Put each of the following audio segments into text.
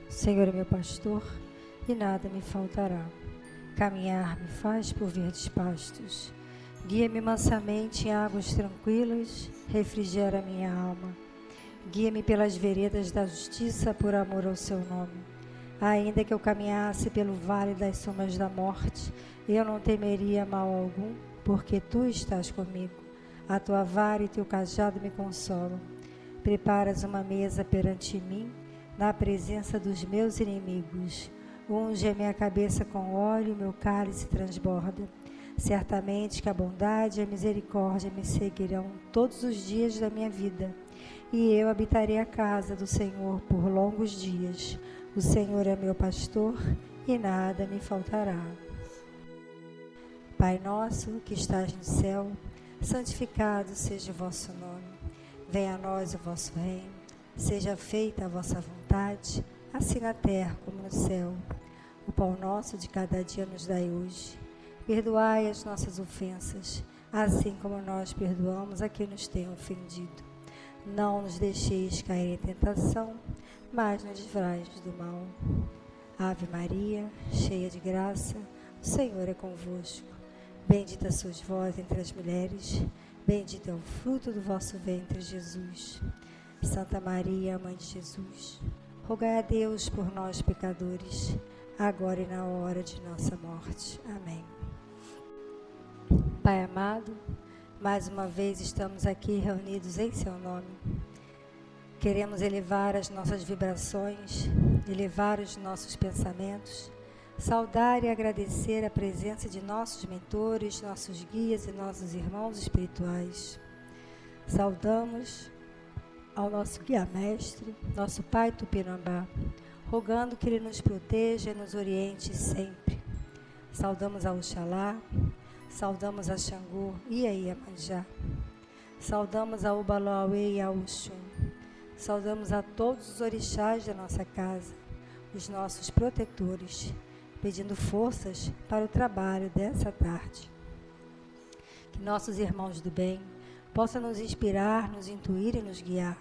O Senhor é meu pastor e nada me faltará. Caminhar me faz por verdes pastos. Guia-me mansamente em águas tranquilas, refrigera minha alma. Guia-me pelas veredas da justiça por amor ao seu nome. Ainda que eu caminhasse pelo vale das sombras da morte, eu não temeria mal algum, porque tu estás comigo. A tua vara e teu cajado me consolam. Preparas uma mesa perante mim, na presença dos meus inimigos. Unge a minha cabeça com óleo, meu cálice transborda. Certamente que a bondade e a misericórdia me seguirão todos os dias da minha vida, e eu habitarei a casa do Senhor por longos dias. O Senhor é meu pastor e nada me faltará. Pai nosso que estás no céu, santificado seja o vosso nome. Venha a nós o vosso reino. Seja feita a vossa vontade, assim na terra como no céu. O pão nosso de cada dia nos dai hoje. Perdoai as nossas ofensas, assim como nós perdoamos a quem nos tem ofendido. Não nos deixeis cair em tentação, mas nos livrai-nos do mal. Ave Maria, cheia de graça, o Senhor é convosco. Bendita sois vós entre as mulheres, bendito é o fruto do vosso ventre, Jesus. Santa Maria, Mãe de Jesus, rogai a Deus por nós, pecadores, agora e na hora de nossa morte. Amém. Pai amado, mais uma vez estamos aqui reunidos em seu nome. Queremos elevar as nossas vibrações, elevar os nossos pensamentos, saudar e agradecer a presença de nossos mentores, nossos guias e nossos irmãos espirituais. Saudamos ao nosso guia-mestre, nosso Pai Tupinambá, rogando que Ele nos proteja e nos oriente sempre. Saudamos a Oxalá, saudamos a Xangô e a Iemanjá. Saudamos a Ubaloauê e a Oxum. Saudamos a todos os orixás da nossa casa, os nossos protetores, pedindo forças para o trabalho dessa tarde. Que nossos irmãos do bem possam nos inspirar, nos intuir e nos guiar,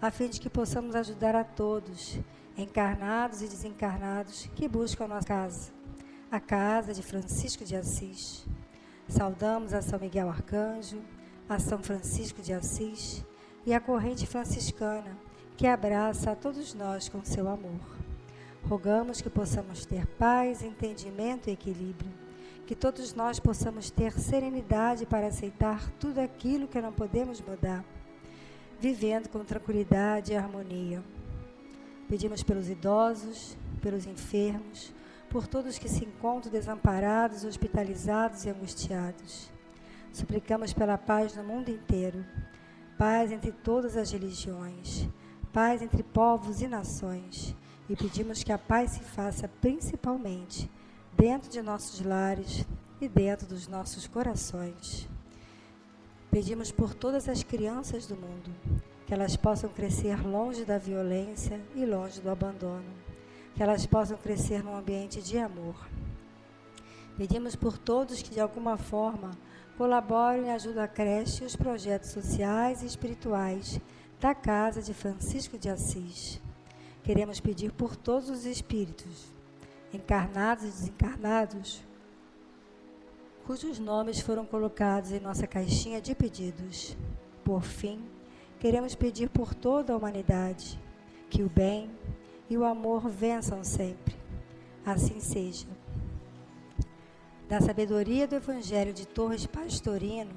a fim de que possamos ajudar a todos, encarnados e desencarnados, que buscam a nossa casa, a casa de Francisco de Assis. Saudamos a São Miguel Arcanjo, a São Francisco de Assis e a corrente franciscana, que abraça a todos nós com seu amor. Rogamos que possamos ter paz, entendimento e equilíbrio, que todos nós possamos ter serenidade para aceitar tudo aquilo que não podemos mudar, vivendo com tranquilidade e harmonia. Pedimos pelos idosos, pelos enfermos, por todos que se encontram desamparados, hospitalizados e angustiados. Suplicamos pela paz no mundo inteiro, paz entre todas as religiões, paz entre povos e nações, e pedimos que a paz se faça principalmente dentro de nossos lares e dentro dos nossos corações. Pedimos por todas as crianças do mundo, que elas possam crescer longe da violência e longe do abandono, que elas possam crescer num ambiente de amor. Pedimos por todos que de alguma forma colaborem e ajudem a creche e os projetos sociais e espirituais da Casa de Francisco de Assis. Queremos pedir por todos os espíritos, encarnados e desencarnados, cujos nomes foram colocados em nossa caixinha de pedidos. Por fim, queremos pedir por toda a humanidade, que o bem e o amor vençam sempre. Assim seja. Da sabedoria do Evangelho de Torres Pastorino,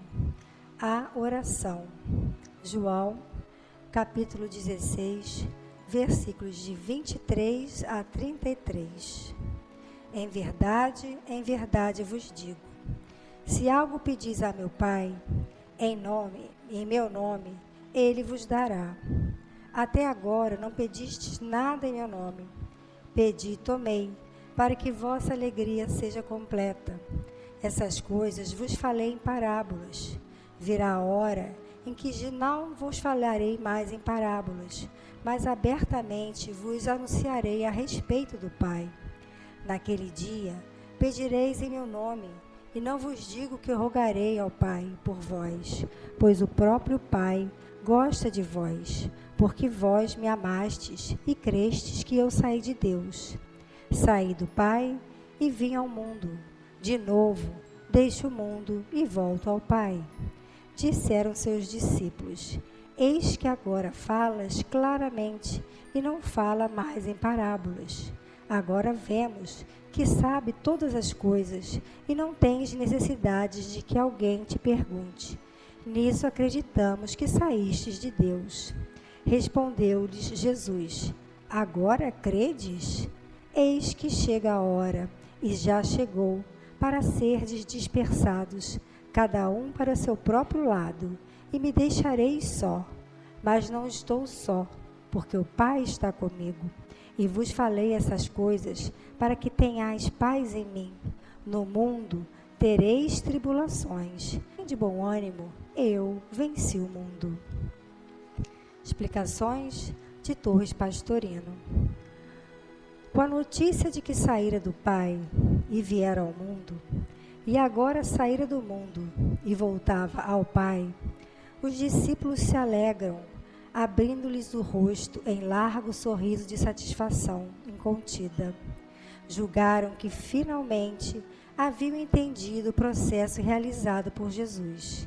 a oração. João, capítulo 16, versículos de 23 a 33. Em verdade vos digo, se algo pedis a meu Pai, em meu nome, Ele vos dará. Até agora não pedistes nada em meu nome. Pedi e tomei, para que vossa alegria seja completa. Essas coisas vos falei em parábolas. Virá a hora em que não vos falarei mais em parábolas, mas abertamente vos anunciarei a respeito do Pai. Naquele dia, pedireis em meu nome, e não vos digo que eu rogarei ao Pai por vós, pois o próprio Pai gosta de vós, porque vós me amastes e crestes que eu saí de Deus. Saí do Pai e vim ao mundo. De novo, deixo o mundo e volto ao Pai. Disseram seus discípulos: Eis que agora falas claramente e não fala mais em parábolas. Agora vemos que sabe todas as coisas e não tens necessidade de que alguém te pergunte. Nisso acreditamos que saístes de Deus. Respondeu-lhes Jesus: Agora credes? Eis que chega a hora, e já chegou, para serdes dispersados, cada um para seu próprio lado, e me deixareis só. Mas não estou só, porque o Pai está comigo. E vos falei essas coisas para que tenhais paz em mim. No mundo tereis tribulações. De bom ânimo, eu venci o mundo. Explicações de Torres Pastorino. Com a notícia de que saíra do Pai e viera ao mundo, e agora saíra do mundo e voltava ao Pai, os discípulos se alegram, abrindo-lhes o rosto em largo sorriso de satisfação incontida. Julgaram que finalmente haviam entendido o processo realizado por Jesus.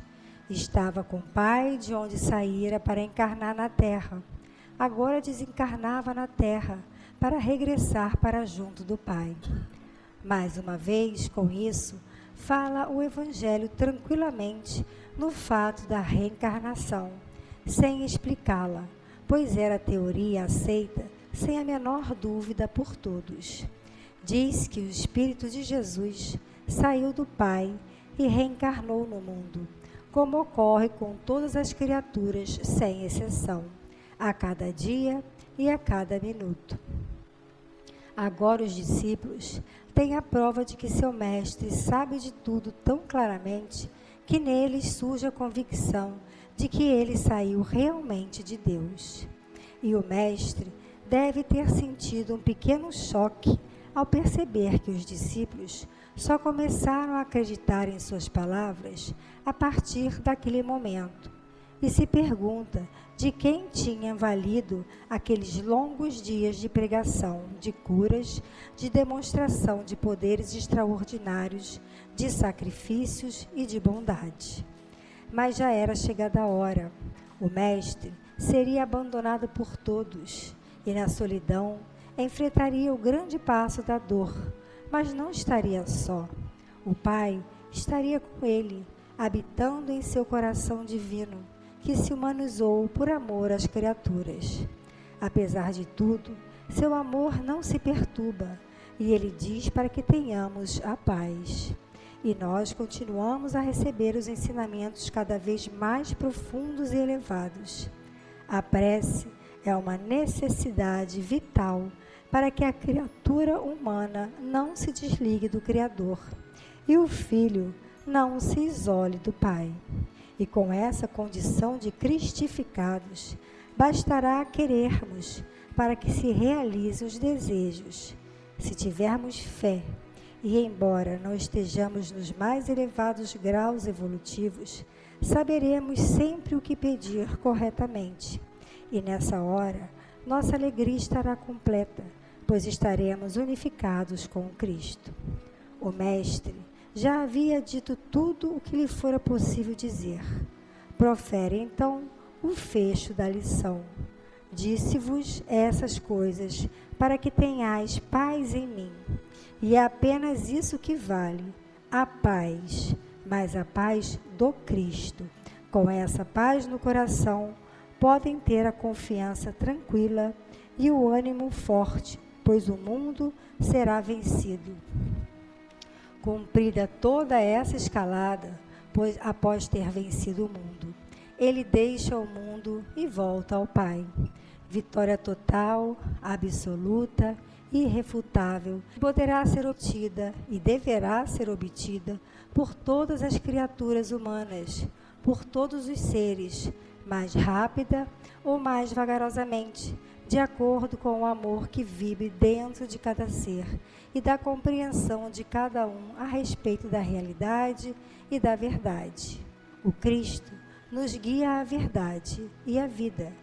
Estava com o Pai de onde saíra para encarnar na terra. Agora desencarnava na terra para regressar para junto do Pai. Mais uma vez, com isso, fala o Evangelho tranquilamente no fato da reencarnação, sem explicá-la, pois era teoria aceita sem a menor dúvida por todos. Diz que o Espírito de Jesus saiu do Pai e reencarnou no mundo, como ocorre com todas as criaturas, sem exceção, a cada dia e a cada minuto. Agora os discípulos têm a prova de que seu mestre sabe de tudo tão claramente que neles surge a convicção de que ele saiu realmente de Deus. E o mestre deve ter sentido um pequeno choque ao perceber que os discípulos só começaram a acreditar em suas palavras a partir daquele momento. E se pergunta de quem tinha valido aqueles longos dias de pregação, de curas, de demonstração de poderes extraordinários, de sacrifícios e de bondade. Mas já era chegada a hora. O mestre seria abandonado por todos e, na solidão, enfrentaria o grande passo da dor, mas não estaria só. O Pai estaria com ele, habitando em seu coração divino, que se humanizou por amor às criaturas. Apesar de tudo, seu amor não se perturba, e ele diz para que tenhamos a paz. E nós continuamos a receber os ensinamentos cada vez mais profundos e elevados. A prece é uma necessidade vital para que a criatura humana não se desligue do Criador e o Filho não se isole do Pai. E com essa condição de cristificados, bastará querermos para que se realizem os desejos. Se tivermos fé, e embora não estejamos nos mais elevados graus evolutivos, saberemos sempre o que pedir corretamente. E nessa hora, nossa alegria estará completa, pois estaremos unificados com Cristo. O Mestre já havia dito tudo o que lhe fora possível dizer. Profere então o fecho da lição. Disse-vos essas coisas para que tenhais paz em mim. E é apenas isso que vale, a paz, mas a paz do Cristo. Com essa paz no coração, podem ter a confiança tranquila e o ânimo forte, pois o mundo será vencido. Cumprida toda essa escalada, pois após ter vencido o mundo, ele deixa o mundo e volta ao Pai. Vitória total, absoluta, irrefutável, poderá ser obtida e deverá ser obtida por todas as criaturas humanas, por todos os seres, mais rápida ou mais vagarosamente, de acordo com o amor que vive dentro de cada ser e da compreensão de cada um a respeito da realidade e da verdade. O Cristo nos guia à verdade e à vida,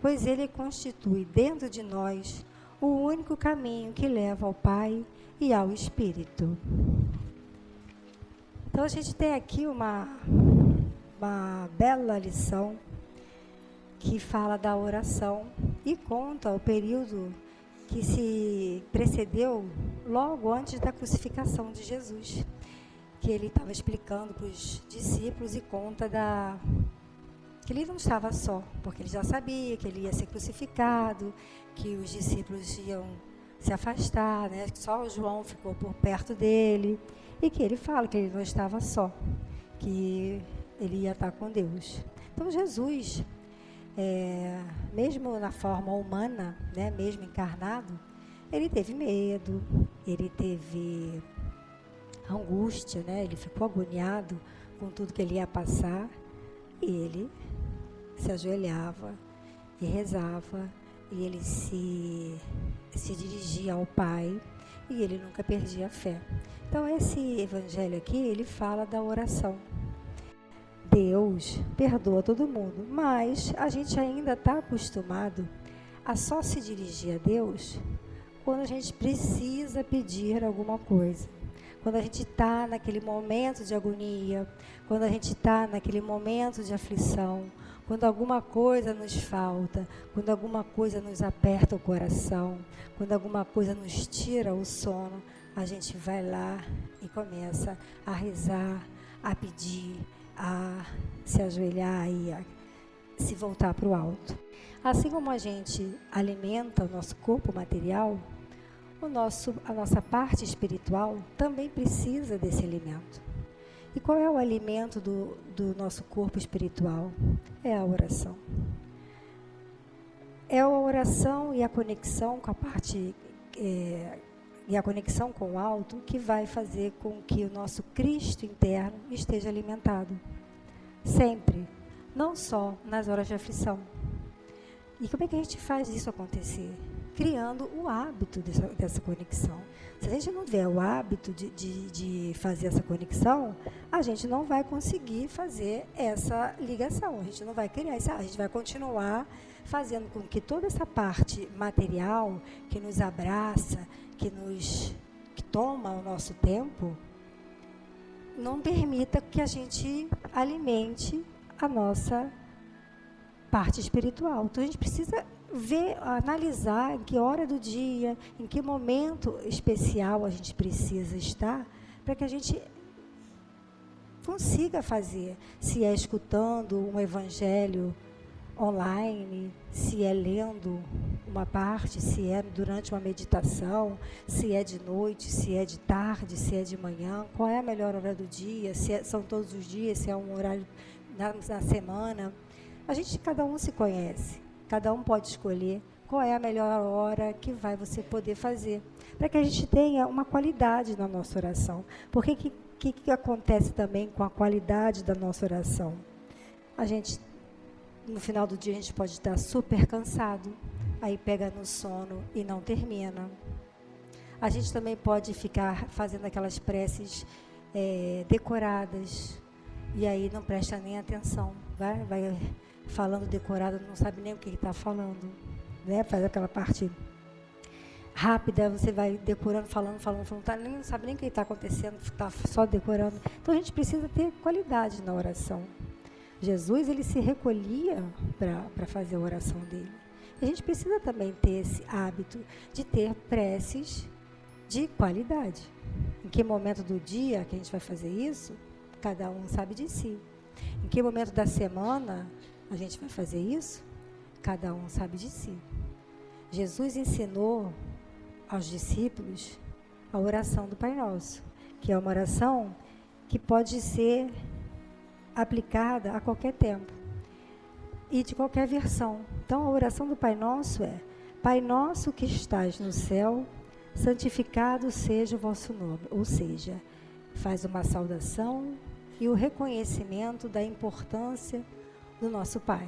pois Ele constitui dentro de nós o único caminho que leva ao Pai e ao Espírito. Então, a gente tem aqui uma bela lição que fala da oração e conta o período que se precedeu logo antes da crucificação de Jesus, que ele estava explicando para os discípulos e conta que ele não estava só, porque ele já sabia que ele ia ser crucificado, que os discípulos iam se afastar, né? Que só o João ficou por perto dele, e que ele fala que ele não estava só, que ele ia estar com Deus. Então Jesus, mesmo na forma humana, né, mesmo encarnado, ele teve medo, ele teve angústia, né, ele ficou agoniado com tudo que ele ia passar, e ele se ajoelhava e rezava, e ele se dirigia ao Pai, e ele nunca perdia a fé. Então, esse evangelho aqui, ele fala da oração. Deus perdoa todo mundo, mas a gente ainda está acostumado a só se dirigir a Deus quando a gente precisa pedir alguma coisa. Quando a gente está naquele momento de agonia, quando a gente está naquele momento de aflição, quando alguma coisa nos falta, quando alguma coisa nos aperta o coração, quando alguma coisa nos tira o sono, a gente vai lá e começa a rezar, a pedir, a se ajoelhar e a se voltar para o alto. Assim como a gente alimenta o nosso corpo material, a nossa parte espiritual também precisa desse alimento. E qual é o alimento do nosso corpo espiritual? É a oração. É a oração e a conexão com a parte e a conexão com o alto que vai fazer com que o nosso Cristo interno esteja alimentado. Sempre. Não só nas horas de aflição. E como é que a gente faz isso acontecer? Criando o hábito dessa conexão. Se a gente não tiver o hábito de fazer essa conexão, a gente não vai conseguir fazer essa ligação. A gente não vai criar isso. A gente vai continuar fazendo com que toda essa parte material que nos abraça, que toma o nosso tempo, não permita que a gente alimente a nossa parte espiritual. Então, a gente precisa analisar em que hora do dia, em que momento especial a gente precisa estar, para que a gente consiga fazer. Se é escutando um evangelho online, se é lendo uma parte, se é durante uma meditação, se é de noite, se é de tarde, se é de manhã, qual é a melhor hora do dia, são todos os dias, se é um horário na semana. Cada um se conhece, cada um pode escolher qual é a melhor hora que você poder fazer, para que a gente tenha uma qualidade na nossa oração. Porque que acontece também com a qualidade da nossa oração? No final do dia, a gente pode estar super cansado, aí pega no sono e não termina. A gente também pode ficar fazendo aquelas preces decoradas, e aí não presta nem atenção, vai falando decorado, não sabe nem o que está falando, né? Faz aquela parte rápida, você vai decorando, falando, não sabe nem o que está acontecendo, está só decorando. Então, a gente precisa ter qualidade na oração. Jesus, ele se recolhia para fazer a oração dele. E a gente precisa também ter esse hábito de ter preces de qualidade. Em que momento do dia que a gente vai fazer isso? Cada um sabe de si. Em que momento da semana a gente vai fazer isso? Cada um sabe de si. Jesus ensinou aos discípulos a oração do Pai Nosso, que é uma oração que pode ser aplicada a qualquer tempo e de qualquer versão. Então, a oração do Pai Nosso é: Pai nosso que estás no céu, santificado seja o vosso nome. Ou seja, faz uma saudação e o reconhecimento da importância do nosso Pai.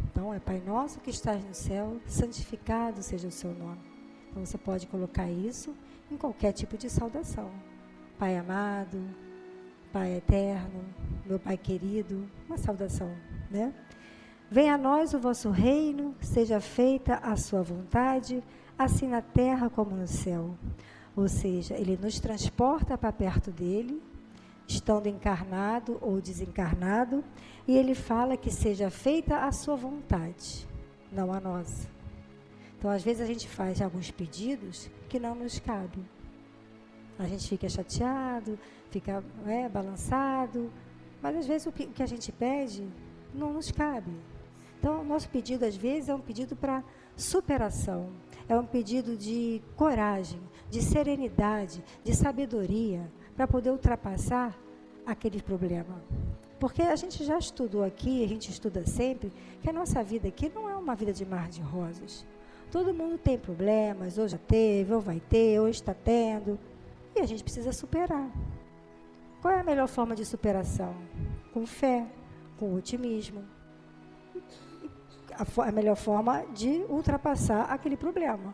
Então, é Pai nosso que estás no céu, santificado seja o seu nome. Então, você pode colocar isso em qualquer tipo de saudação. Pai amado, Pai eterno, meu Pai querido, uma saudação, né? Venha a nós o vosso reino, seja feita a sua vontade, assim na terra como no céu. Ou seja, ele nos transporta para perto dele, estando encarnado ou desencarnado, e ele fala que seja feita a sua vontade, não a nossa. Então, às vezes a gente faz alguns pedidos que não nos cabem. A gente fica chateado, fica balançado, mas às vezes o que a gente pede não nos cabe. Então, o nosso pedido, às vezes, é um pedido para superação, é um pedido de coragem, de serenidade, de sabedoria, para poder ultrapassar aquele problema. Porque a gente já estudou aqui, a gente estuda sempre, que a nossa vida aqui não é uma vida de mar de rosas. Todo mundo tem problemas, ou já teve, ou vai ter, ou está tendo, e a gente precisa superar. Qual é a melhor forma de superação? Com fé, com otimismo. A melhor forma de ultrapassar aquele problema,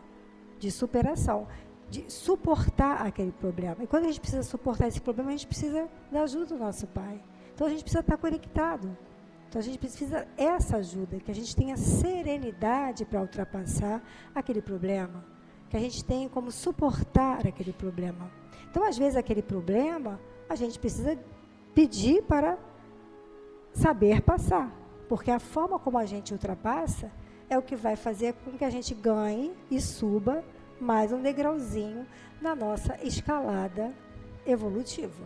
de superação, de suportar aquele problema. E quando a gente precisa suportar esse problema, a gente precisa da ajuda do nosso Pai. Então a gente precisa estar conectado. Então a gente precisa essa ajuda, que a gente tenha serenidade para ultrapassar aquele problema, que a gente tenha como suportar aquele problema. Então, às vezes, aquele problema, a gente precisa pedir para saber passar. Porque a forma como a gente ultrapassa é o que vai fazer com que a gente ganhe e suba mais um degrauzinho na nossa escalada evolutiva.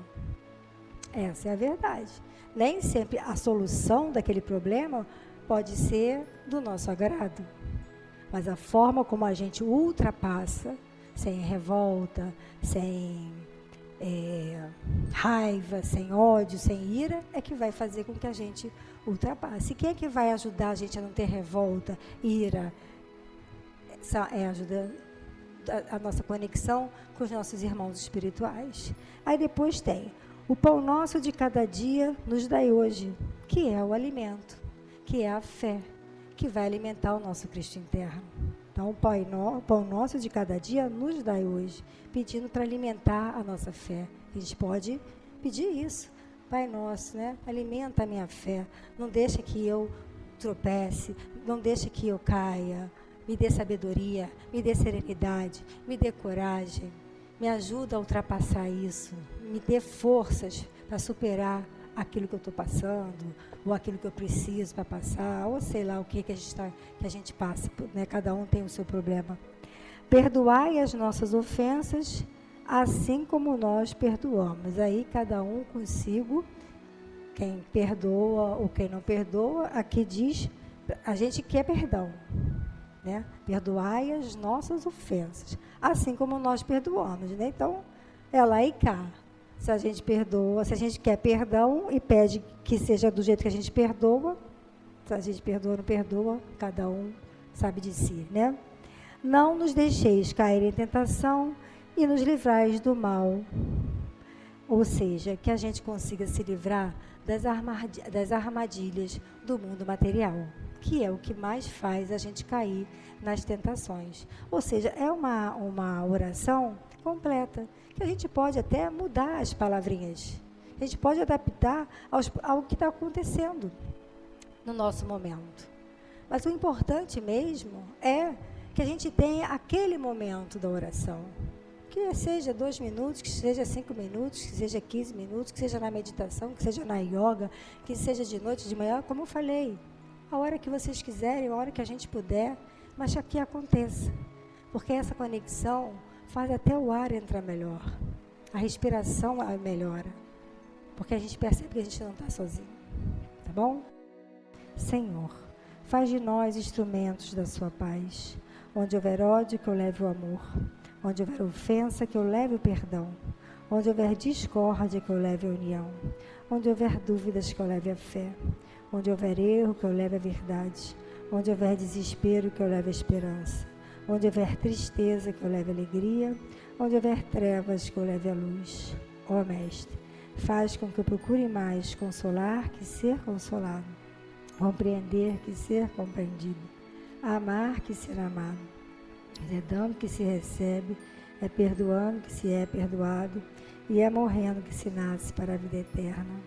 Essa é a verdade. Nem sempre a solução daquele problema pode ser do nosso agrado. Mas a forma como a gente ultrapassa, sem revolta, sem raiva, sem ódio, sem ira, é que vai fazer com que a gente ultrapasse. Quem é que vai ajudar a gente a não ter revolta, ira? Ajuda a nossa conexão com os nossos irmãos espirituais. Aí depois tem o pão nosso de cada dia nos dai hoje, que é o alimento, que é a fé, que vai alimentar o nosso Cristo interno. Então, o pão nosso de cada dia nos dai hoje, pedindo para alimentar a nossa fé. A gente pode pedir isso. Pai nosso, alimenta a minha fé. Não deixa que eu tropece, não deixa que eu caia. Me dê sabedoria, me dê serenidade, me dê coragem. Me ajuda a ultrapassar isso. Me dê forças para superar aquilo que eu estou passando, ou aquilo que eu preciso para passar, ou sei lá o que a gente passa, Cada um tem o seu problema. Perdoai as nossas ofensas, assim como nós perdoamos. Aí cada um consigo, quem perdoa ou quem não perdoa, aqui diz, a gente quer perdão, Perdoai as nossas ofensas, assim como nós perdoamos, Então, é lá e cá. Se a gente perdoa, se a gente quer perdão e pede que seja do jeito que a gente perdoa, se a gente perdoa ou não perdoa, cada um sabe de si, Não nos deixeis cair em tentação e nos livrais do mal. Ou seja, que a gente consiga se livrar das armadilhas do mundo material, que é o que mais faz a gente cair nas tentações. Ou seja, é uma oração completa, que a gente pode até mudar as palavrinhas. A gente pode adaptar ao que está acontecendo no nosso momento. Mas o importante mesmo é que a gente tenha aquele momento da oração. Que seja 2 minutos, que seja 5 minutos, que seja 15 minutos, que seja na meditação, que seja na yoga, que seja de noite, de manhã, como eu falei. A hora que vocês quiserem, a hora que a gente puder, mas que aconteça. Porque essa conexão faz até o ar entrar melhor. A respiração melhora. Porque a gente percebe que a gente não está sozinho. Tá bom? Senhor, faz de nós instrumentos da sua paz. Onde houver ódio, que eu leve o amor. Onde houver ofensa, que eu leve o perdão. Onde houver discórdia, que eu leve a união. Onde houver dúvidas, que eu leve a fé. Onde houver erro, que eu leve a verdade. Onde houver desespero, que eu leve a esperança. Onde houver tristeza, que eu leve a alegria. Onde houver trevas, que eu leve a luz. Ó Mestre, faz com que eu procure mais consolar que ser consolado. Compreender que ser compreendido. Amar que ser amado. É dando que se recebe, é perdoando que se é perdoado, e é morrendo que se nasce para a vida eterna.